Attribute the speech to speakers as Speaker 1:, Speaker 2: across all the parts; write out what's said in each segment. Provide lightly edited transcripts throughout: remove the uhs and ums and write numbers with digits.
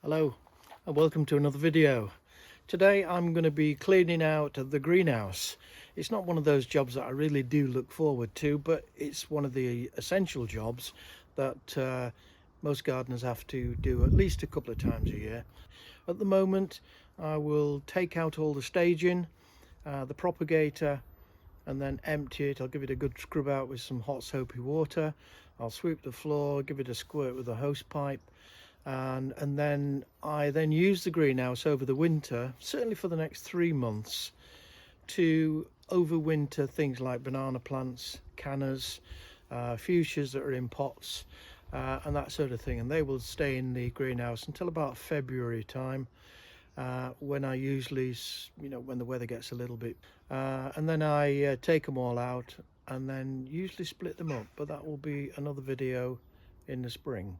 Speaker 1: Hello and welcome to another video. Today I'm going to be cleaning out the greenhouse. It's not one of those jobs that I really do look forward to, but it's one of the essential jobs that most gardeners have to do at least a couple of times a year. At the moment I will take out all the staging, the propagator, and then empty it. I'll give it a good scrub out with some hot soapy water. I'll sweep the floor, give it a squirt with a hose pipe, and then I use the greenhouse over the winter, certainly for the next 3 months, to overwinter things like banana plants, cannas, fuchsias that are in pots, and that sort of thing, and they will stay in the greenhouse until about February time, when I usually, when the weather gets a little bit, and then I take them all out and then usually split them up, but that will be another video in the spring.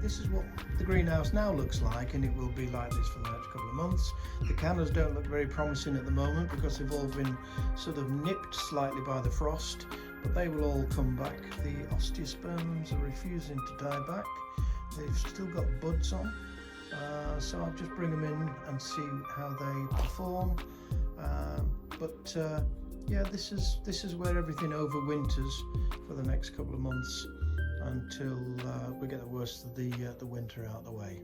Speaker 1: this is what the greenhouse now looks like, and it will be like this for the next couple of months. The cannas don't look very promising at the moment because they've all been sort of nipped slightly by the frost, but they will all come back. The osteospermums are refusing to die back. They've still got buds on, so I'll just bring them in and see how they perform. Yeah, this is where everything overwinters for the next couple of months until we get the worst of the winter out of the way.